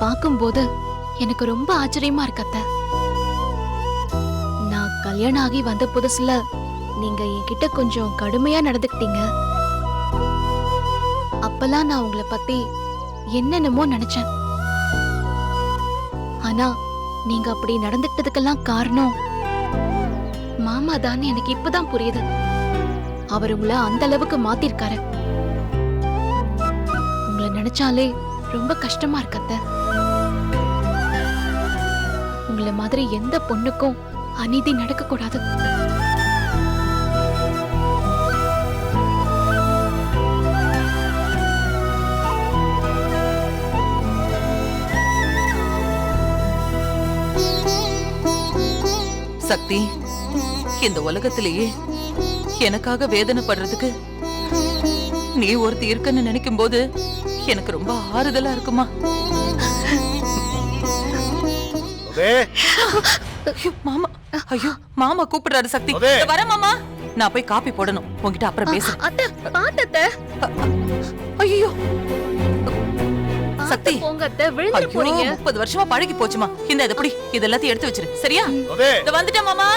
பார்க்கும்போது எனக்கு ரொம்ப ஆச்சரியமா இருக்கு அத்தை. நான் கல்யாணம் ஆகி வந்த புதுசுல நீங்க என்கிட்ட கொஞ்சம் கடுமையா நடந்துக்கிட்டீங்க. அப்பெல்லாம் நான் உங்களை பத்தி என்னென்னமோ நினைச்சேன். ஆனா நீங்க அப்படி நடந்துக்கிட்டதுக்கெல்லாம் காரணம் மாமா தான் எனக்கு இப்பதான் புரியுது. அவர் உங்களை அந்த அளவுக்கு மாத்திருக்காரு. உங்களை நினைச்சாலே ரொம்ப கஷ்டமா இருக்கு அத்தை. உங்களை மாதிரி எந்த பொண்ணுக்கும் அநீதி நடக்க கூடாது. சக்தி, இந்த உலகத்திலேயே எனக்காக வேதனைப்படுறதுக்கு நீ ஒருத்தி இருக்கன்னு நினைக்கும் போது எனக்கு ரொம்ப ஆறுதலா இருக்குமா. மாமா, ஐயோ மாமா கூப்பிடுறாரு. சக்தி வர மாமா, நான் போய் காப்பி போடணும். உன்கிட்ட அப்புறம் பேசுறேன். அத்தை பாத்தத்தை. ஐயோ சக்தி, போங்க அத்தை, விழுந்து போறீங்க. 30 வருஷமா பழகி போச்சுமா. இந்த இத புடி, இது எல்லாத்தையும் எடுத்து வச்சிரு. சரியா? இத வந்துட்டேன் மாமா.